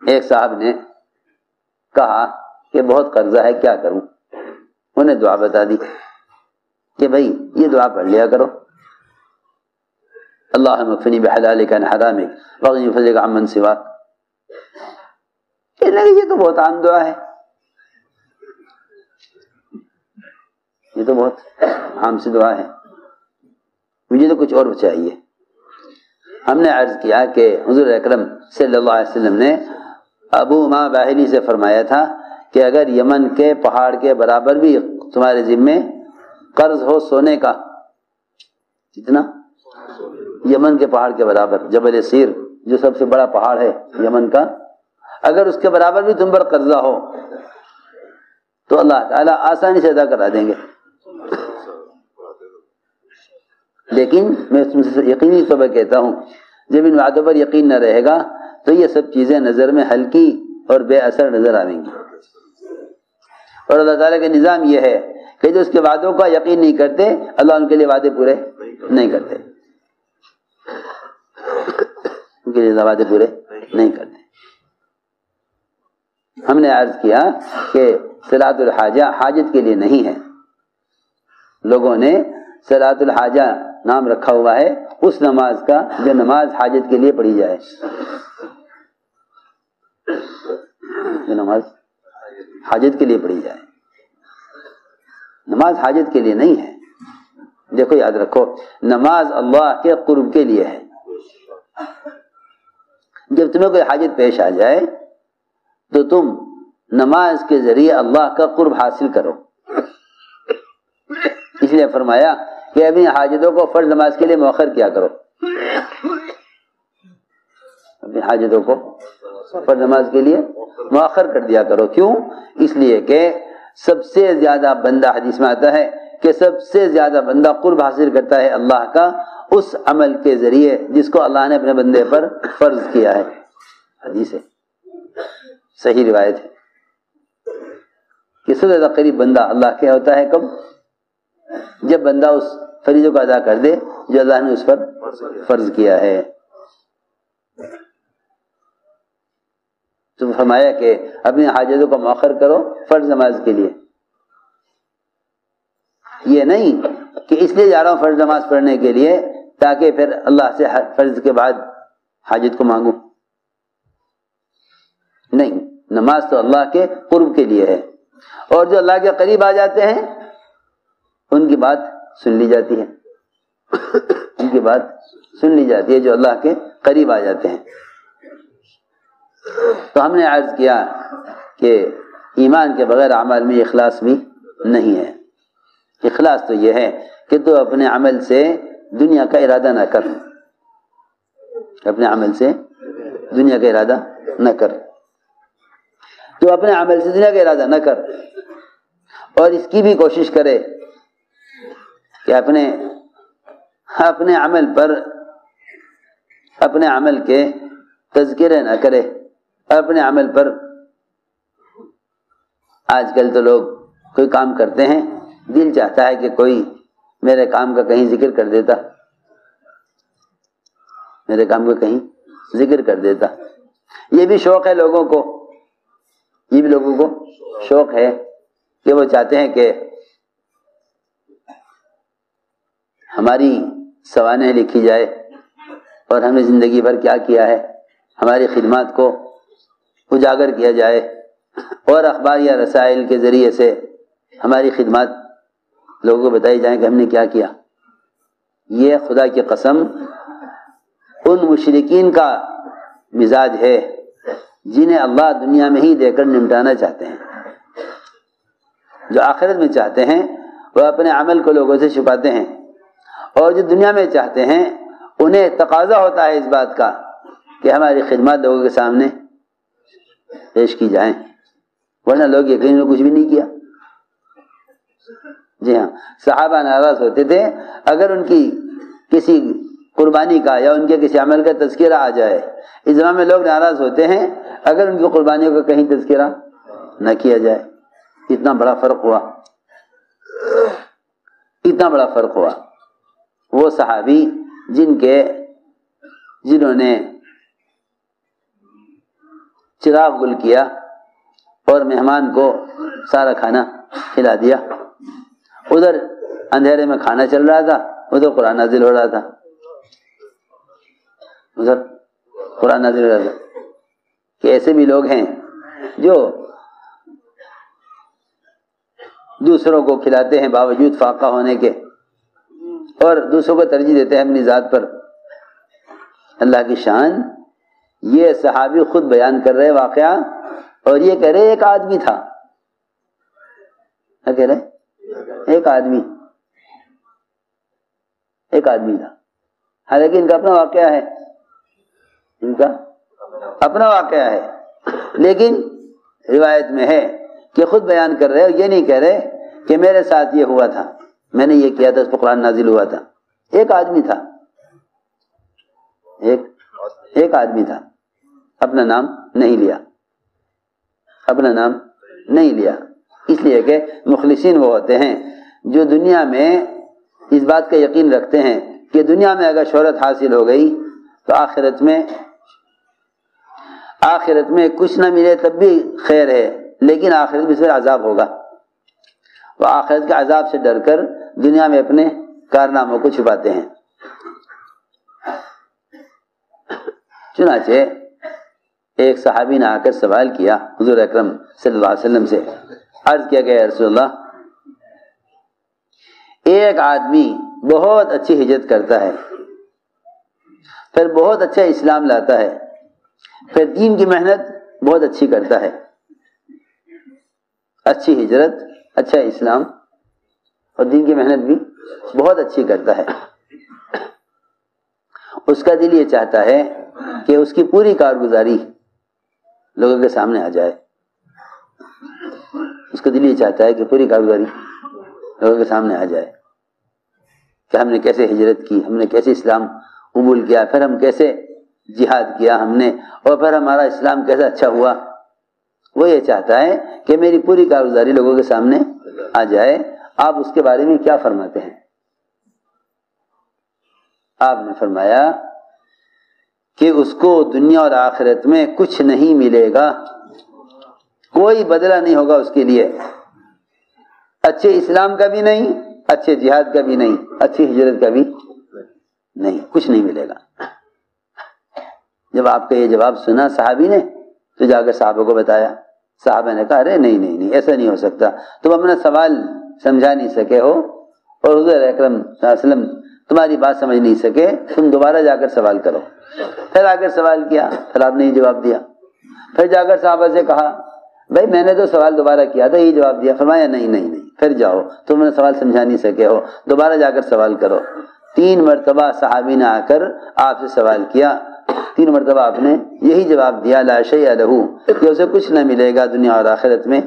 ایک صاحب نے کہا کہ بہت قرضہ ہے، کیا کروں؟ انہیں دعا بتا دی کہ بھائی یہ دعا پڑھ لیا کرو، اللہم اکفنی بحلالک عن حرامک واغنی بفضلک عمن سواک۔ کہنے لگے یہ تو بہت عام دعا ہے، یہ تو بہت عام سی دعا ہے، مجھے تو کچھ اور چاہیے۔ ہم نے عرض کیا کہ حضور اکرم صلی اللہ علیہ وسلم نے ابو امامہ باہلی سے فرمایا تھا کہ اگر یمن کے پہاڑ کے برابر بھی تمہارے ذمے قرض ہو سونے کا، کتنا؟ یمن کے پہاڑ کے برابر، جبل سیر جو سب سے بڑا پہاڑ ہے یمن کا، اگر اس کے برابر بھی تم پر قرضہ ہو تو اللہ تعالیٰ آسانی سے ادا کرا دیں گے۔ لیکن میں تم سے یقینی طور پر کہتا ہوں جب ان وعدوں پر یقین نہ رہے گا تو یہ سب چیزیں نظر میں ہلکی اور بے اثر نظر آئیں گی۔ اور اللہ تعالیٰ کا نظام یہ ہے کہ جو اس کے وعدوں کا یقین نہیں کرتے اللہ ان کے لیے وعدے پورے نہیں کرتے، ان کے لیے وعدے پورے نہیں کرتے۔ ہم نے عرض کیا کہ صلاۃ الحاجہ حاجت کے لیے نہیں ہے، لوگوں نے صلاۃ الحاجہ نام رکھا ہوا ہے اس نماز کا جو نماز حاجت کے لیے پڑھی جائے، جو نماز حاجت کے لیے پڑھی جائے، نماز حاجت کے لیے نہیں ہے۔ دیکھو یاد رکھو، نماز اللہ کے قرب کے لیے ہے۔ جب تمہیں کوئی حاجت پیش آ جائے تو تم نماز کے ذریعے اللہ کا قرب حاصل کرو، اس لیے فرمایا کہ اپنی حاجتوں کو فرض نماز کے لیے مؤخر کیا کرو، اپنی حاجتوں کو فرض نماز کے لیے مؤخر کر دیا کرو۔ کیوں؟ اس لیے کہ سب سے زیادہ بندہ، حدیث میں آتا ہے کہ سب سے زیادہ بندہ قرب حاصل کرتا ہے اللہ کا اس عمل کے ذریعے جس کو اللہ نے اپنے بندے پر فرض کیا ہے۔ حدیث ہے، صحیح روایت ہے کہ سب سے زیادہ قریب بندہ اللہ کے ہوتا ہے کب؟ جب بندہ اس فریضے کو ادا کر دے جو اللہ نے اس پر فرض کیا ہے۔ تو فرمایا کہ اپنی حاجتوں کو مؤخر کرو فرض نماز کے لیے، یہ نہیں کہ اس لیے جا رہا ہوں فرض نماز پڑھنے کے لیے تاکہ پھر اللہ سے فرض کے بعد حاجت کو مانگوں، نہیں، نماز تو اللہ کے قرب کے لیے ہے، اور جو اللہ کے قریب آ جاتے ہیں ان کی بات سن لی جاتی ہے، ان کی بات سن لی جاتی ہے جو اللہ کے قریب آ جاتے ہیں۔ تو ہم نے عرض کیا کہ ایمان کے بغیر اعمال میں اخلاص بھی نہیں ہے۔ اخلاص تو یہ ہے کہ تو اپنے عمل سے دنیا کا ارادہ نہ کر، اپنے عمل سے دنیا کا ارادہ نہ کر، تو اپنے عمل سے دنیا کا ارادہ نہ کر، اور اس کی بھی کوشش کرے کہ اپنے عمل پر اپنے عمل کے تذکرے نہ کرے، اپنے عمل پر آج کل تو لوگ کوئی کام کرتے ہیں دل چاہتا ہے کہ کوئی میرے کام کا کہیں ذکر کر دیتا، میرے کام کا کہیں ذکر کر دیتا۔ یہ بھی شوق ہے لوگوں کو، یہ بھی لوگوں کو شوق ہے کہ وہ چاہتے ہیں کہ ہماری سوانح لکھی جائے اور ہم نے زندگی بھر کیا کیا ہے، ہماری خدمات کو اجاگر کیا جائے اور اخبار یا رسائل کے ذریعے سے ہماری خدمات لوگوں کو بتائی جائیں کہ ہم نے کیا کیا۔ یہ خدا کی قسم ان مشرکین کا مزاج ہے جنہیں اللہ دنیا میں ہی دے کر نمٹانا چاہتے ہیں، جو آخرت میں چاہتے ہیں وہ اپنے عمل کو لوگوں سے چھپاتے ہیں، اور جو دنیا میں چاہتے ہیں انہیں تقاضا ہوتا ہے اس بات کا کہ ہماری خدمات لوگوں کے سامنے پیش کی جائیں، ورنہ لوگ یقیناً کچھ بھی نہیں کیا۔ جی ہاں، صحابہ ناراض ہوتے تھے اگر ان کی کسی قربانی کا یا ان کے کسی عمل کا تذکرہ آ جائے، اس زمانے میں لوگ ناراض ہوتے ہیں اگر ان کی قربانیوں کا کہیں تذکرہ نہ کیا جائے۔ اتنا بڑا فرق ہوا، اتنا بڑا فرق ہوا۔ وہ صحابی جنہوں نے چراغ گل کیا اور مہمان کو سارا کھانا کھلا دیا. ادھر اندھیرے میں کھانا چل رہا تھا, ادھر قرآن نازل ہو رہا تھا. ادھر قرآن نازل ہو رہا تھا. کہ ایسے بھی لوگ ہیں جو دوسروں کو کھلاتے ہیں باوجود فاقہ ہونے کے, اور دوسروں کو ترجیح دیتے ہیں اپنی ذات پر. اللہ کی شان. یہ صحابی خود بیان کر رہے واقعہ, اور یہ کہہ رہے ایک آدمی تھا. کیا کہہ رہے؟ ایک آدمی تھا. حالانکہ ان کا اپنا واقعہ ہے, ان کا اپنا واقعہ ہے, لیکن روایت میں ہے کہ خود بیان کر رہے, یہ نہیں کہہ رہے کہ میرے ساتھ یہ ہوا تھا, میں نے یہ کیا تھا, اس پر قرآن نازل ہوا تھا. ایک آدمی تھا, ایک آدمی تھا. اپنا نام نہیں لیا, اپنا نام نہیں لیا, اس لیے کہ مخلصین وہ ہوتے ہیں جو دنیا میں اس بات کا یقین رکھتے ہیں کہ دنیا میں اگر شہرت حاصل ہو گئی تو آخرت میں کچھ نہ ملے تب بھی خیر ہے, لیکن آخرت میں پھر عذاب ہوگا. وہ آخرت کے عذاب سے ڈر کر دنیا میں اپنے کارناموں کو چھپاتے ہیں. چنانچہ ایک صحابی نے آ کر سوال کیا حضور اکرم صلی اللہ علیہ وسلم سے. عرض کیا گیا رسول اللہ, ایک آدمی بہت اچھی ہجرت کرتا ہے, پھر بہت اچھا اسلام لاتا ہے, پھر دین کی محنت بہت اچھی کرتا ہے. اچھی ہجرت, اچھا اسلام اور دین کی محنت بھی بہت اچھی کرتا ہے. اس کا دل یہ چاہتا ہے کہ اس کی پوری کارگزاری لوگوں کے سامنے آ جائے. اس کا دل یہ چاہتا ہے کہ پوری کارگزاری لوگوں کے سامنے آ جائے, کہ ہم نے کیسے ہجرت کی, ہم نے کیسے اسلام قبول کیا, پھر ہم کیسے جہاد کیا ہم نے, اور پھر ہمارا اسلام کیسا اچھا ہوا. وہ یہ چاہتا ہے کہ میری پوری کارگزاری لوگوں کے سامنے آ جائے. آپ اس کے بارے میں کیا فرماتے ہیں؟ آپ نے فرمایا کہ اس کو دنیا اور آخرت میں کچھ نہیں ملے گا, کوئی بدلہ نہیں ہوگا اس کے لیے, اچھے اسلام کا بھی نہیں, اچھے جہاد کا بھی نہیں, اچھی ہجرت کا بھی نہیں, کچھ نہیں ملے گا. جب آپ کا یہ جواب سنا صحابی نے تو جا کر صحابہ کو بتایا. صحابہ نے کہا ارے نہیں ایسا نہیں ہو سکتا, تم اپنا سوال سمجھا نہیں سکے ہو, اور حضور اکرم صلی اللہ علیہ وسلم تمہاری بات سمجھ نہیں سکے, تم دوبارہ جا کر سوال کرو. پھر آ کر سوال کیا, پھر آپ نے یہ جواب دیا. پھر جا کر صحابہ سے کہا بھائی میں نے تو سوال دوبارہ کیا تھا, یہ جواب دیا. فرمایا نہیں پھر جاؤ, تم نے سوال سمجھا نہیں سکے ہو, دوبارہ جا کر سوال کرو. 3 مرتبہ صحابی نے آ کر آپ سے سوال کیا, 3 مرتبہ آپ نے یہی جواب دیا لا شیء لہ, کہ اسے کچھ نہ ملے گا دنیا اور آخرت میں